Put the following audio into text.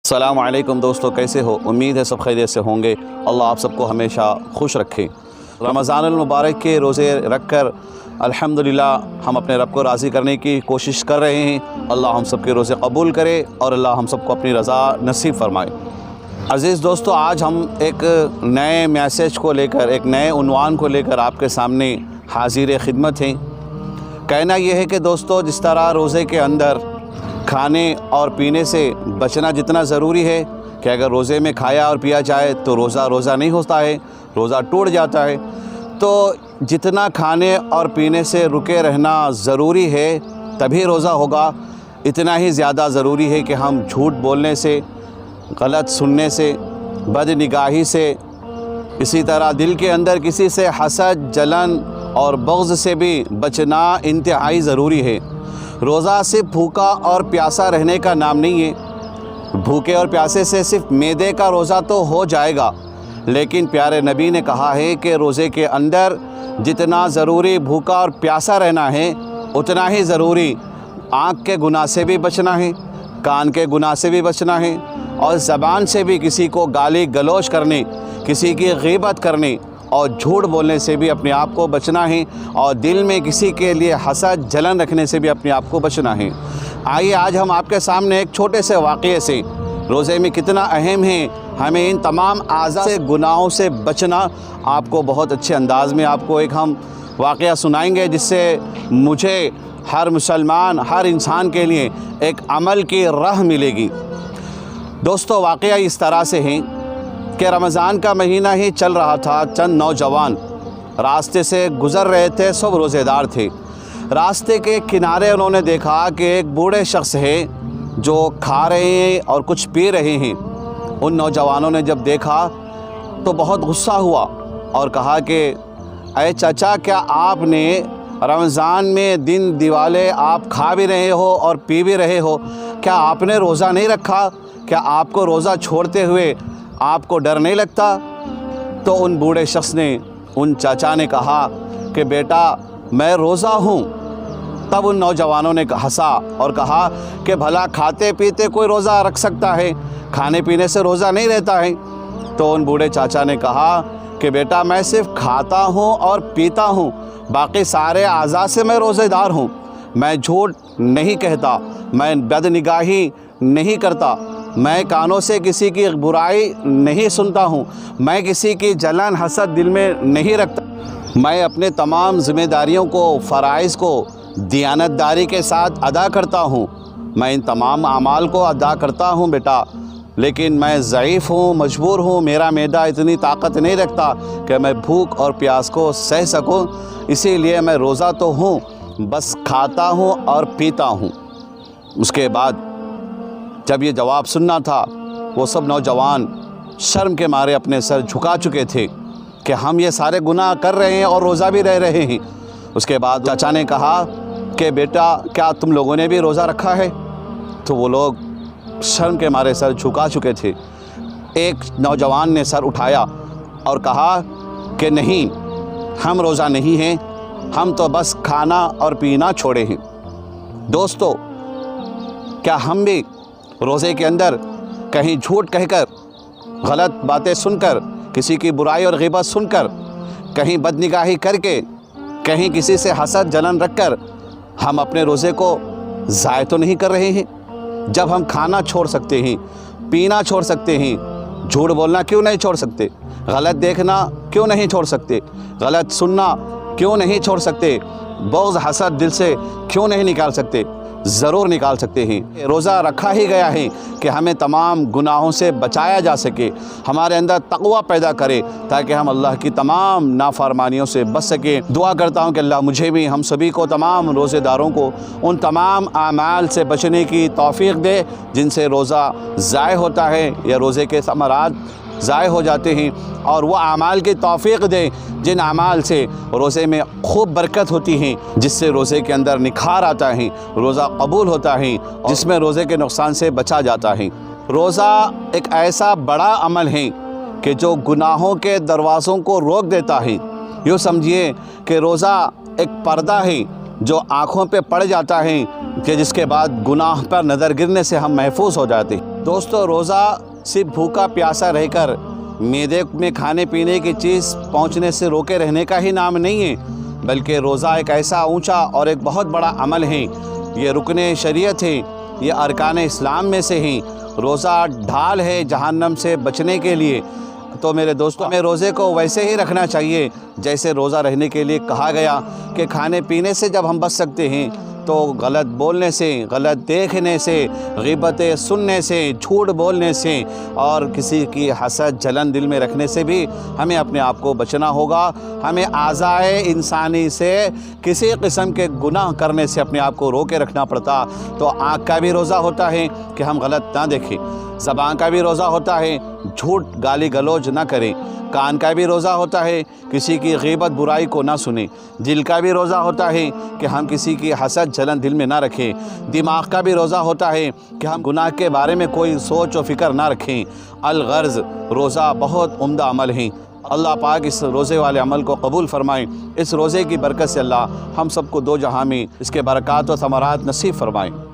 अस्सलामु अलैकुम दोस्तों, कैसे हो? उम्मीद है सब खैरियत से होंगे। अल्लाह आप सबको हमेशा खुश रखे। रमज़ानुल मुबारक के रोज़े रख कर अल्हम्दुलिल्लाह हम अपने रब को राज़ी करने की कोशिश कर रहे हैं। अल्लाह हम सब के रोज़े कबूल करे और अल्लाह हम सबको अपनी रज़ा नसीब फ़रमाए। अज़ीज़ दोस्तों, आज हम एक नए मैसेज को लेकर, एक नए उन्वान को लेकर आपके सामने हाज़िर खिदमत हैं। कहना यह है कि दोस्तों, जिस तरह रोज़े के अंदर खाने और पीने से बचना जितना ज़रूरी है कि अगर रोज़े में खाया और पिया जाए तो रोज़ा नहीं होता है, रोज़ा टूट जाता है। तो जितना खाने और पीने से रुके रहना ज़रूरी है तभी रोज़ा होगा, इतना ही ज़्यादा ज़रूरी है कि हम झूठ बोलने से, गलत सुनने से, बदनिगाही से, इसी तरह दिल के अंदर किसी से हसद, जलन और बग़्ज़ से भी बचना इंतहाई ज़रूरी है। रोज़ा सिर्फ भूखा और प्यासा रहने का नाम नहीं है। भूखे और प्यासे से सिर्फ मैदे का रोज़ा तो हो जाएगा, लेकिन प्यारे नबी ने कहा है कि रोज़े के अंदर जितना ज़रूरी भूखा और प्यासा रहना है, उतना ही ज़रूरी आँख के गुनाह से भी बचना है, कान के गुनाह से भी बचना है और ज़बान से भी किसी को गाली गलौज करने, किसी की ग़ीबत करने और झूठ बोलने से भी अपने आप को बचना है और दिल में किसी के लिए हसद, जलन रखने से भी अपने आप को बचना है। आइए आज हम आपके सामने एक छोटे से वाक़ये से रोज़े में कितना अहम है हमें इन तमाम आज़ा से, गुनाहों से बचना, आपको बहुत अच्छे अंदाज़ में आपको एक हम वाक़या सुनाएंगे जिससे मुझे, हर मुसलमान, हर इंसान के लिए एक अमल की राह मिलेगी। दोस्तों, वाक़या इस तरह से है कि रमज़ान का महीना ही चल रहा था। चंद नौजवान रास्ते से गुज़र रहे थे, सब रोज़ेदार थे। रास्ते के किनारे उन्होंने देखा कि एक बूढ़े शख्स है जो खा रहे हैं और कुछ पी रहे हैं। उन नौजवानों ने जब देखा तो बहुत गुस्सा हुआ और कहा कि अरे चाचा, क्या आपने रमज़ान में दिन दिवाले आप खा भी रहे हो और पी भी रहे हो, क्या आपने रोज़ा नहीं रखा? क्या आपको रोज़ा छोड़ते हुए आपको डर नहीं लगता? तो उन बूढ़े शख्स ने, उन चाचा ने कहा कि बेटा, मैं रोज़ा हूँ। तब उन नौजवानों ने हंसा और कहा कि भला खाते पीते कोई रोज़ा रख सकता है, खाने पीने से रोज़ा नहीं रहता है। तो उन बूढ़े चाचा ने कहा कि बेटा, मैं सिर्फ खाता हूँ और पीता हूँ, बाकी सारे आज़ा से मैं रोज़ेदार हूँ। मैं झूठ नहीं कहता, मैं बदनिगाही नहीं करता, मैं कानों से किसी की बुराई नहीं सुनता हूँ, मैं किसी की जलन, हसद दिल में नहीं रखता। मैं अपने तमाम ज़िम्मेदारियों को, फ़राइज़ को दियानतदारी के साथ अदा करता हूँ। मैं इन तमाम अमाल को अदा करता हूँ बेटा, लेकिन मैं ज़ईफ़ हूँ, मजबूर हूँ, मेरा मैदा इतनी ताकत नहीं रखता कि मैं भूख और प्यास को सह सकूँ, इसीलिए मैं रोज़ा तो हूँ, बस खाता हूँ और पीता हूँ। उसके बाद जब ये जवाब सुनना था, वो सब नौजवान शर्म के मारे अपने सर झुका चुके थे कि हम ये सारे गुनाह कर रहे हैं और रोज़ा भी रह रहे हैं। उसके बाद चाचा ने कहा कि बेटा, क्या तुम लोगों ने भी रोज़ा रखा है? तो वो लोग शर्म के मारे सर झुका चुके थे। एक नौजवान ने सर उठाया और कहा कि नहीं, हम रोज़ा नहीं हैं, हम तो बस खाना और पीना छोड़े हैं। दोस्तों, क्या हम भी रोज़े के अंदर कहीं झूठ कहकर, गलत बातें सुनकर, किसी की बुराई और ग़ीबत सुनकर, कहीं बदनिगाही करके, कहीं किसी से हसद, जलन रखकर हम अपने रोज़े को ज़ाय तो नहीं कर रहे हैं? जब हम खाना छोड़ सकते हैं, पीना छोड़ सकते हैं, झूठ बोलना क्यों नहीं छोड़ सकते? गलत देखना क्यों नहीं छोड़ सकते? गलत सुनना क्यों नहीं छोड़ सकते? बग़्ज़, हसद दिल से क्यों नहीं निकाल सकते? ज़रूर निकाल सकते हैं। रोज़ा रखा ही गया है कि हमें तमाम गुनाहों से बचाया जा सके, हमारे अंदर तक़वा पैदा करे ताकि हम अल्लाह की तमाम नाफरमानियों से बच सकें। दुआ करता हूँ कि अल्लाह मुझे भी, हम सभी को, तमाम रोज़ेदारों को उन तमाम आमाल से बचने की तौफ़ीक़ दे जिनसे रोज़ा ज़ाय होता है या रोज़े के समरात ज़ाय हो जाते हैं, और वह आमाल की तौफ़ीक़ दे जिन आमाल से रोज़े में खूब बरकत होती है, जिससे रोज़े के अंदर निखार आता है, रोज़ा कबूल होता है, जिसमें रोज़े के नुकसान से बचा जाता है। रोज़ा एक ऐसा बड़ा अमल है कि जो गुनाहों के दरवाज़ों को रोक देता है। यूँ समझिए कि रोज़ा एक पर्दा है जो आँखों पे पड़ जाता है कि जिसके बाद गुनाह पर नज़र गिरने से हम महफूज हो जाते हैं। दोस्तों, रोज़ा सिर्फ भूखा प्यासा रहकर मैदे में खाने पीने की चीज़ पहुंचने से रोके रहने का ही नाम नहीं है, बल्कि रोज़ा एक ऐसा ऊंचा और एक बहुत बड़ा अमल है। ये रुकने शरीयत है, ये अरकान इस्लाम में से ही। रोज़ा ढाल है जहन्नम से बचने के लिए। तो मेरे दोस्तों, हमें रोज़े को वैसे ही रखना चाहिए जैसे रोज़ा रहने के लिए कहा गया कि खाने पीने से जब हम बच सकते हैं तो गलत बोलने से, गलत देखने से, ग़ीबतें सुनने से, झूठ बोलने से और किसी की हसद जलन दिल में रखने से भी हमें अपने आप को बचना होगा। हमें आज़ाए इंसानी से किसी किस्म के गुनाह करने से अपने आप को रोके रखना पड़ता। तो आँख का भी रोज़ा होता है कि हम गलत ना देखें, ज़बान का भी रोज़ा होता है झूठ गाली गलौज ना करें, कान का भी रोज़ा होता है किसी की ग़ीबत बुराई को ना सुने, दिल का भी रोज़ा होता है कि हम किसी की हसद जलन दिल में ना रखें, दिमाग का भी रोज़ा होता है कि हम गुनाह के बारे में कोई सोच व फ़िक्र ना रखें। अलगर्ज़ रोज़ा बहुत उम्दा अमल है। अल्लाह पाक इस रोज़े वाले अमल को कबूल फ़रमाएँ। इस रोज़े की बरकत से अल्लाह हम सबको दो जहां में इसके बरक़ात व समरात नसीब फ़रमाएँ।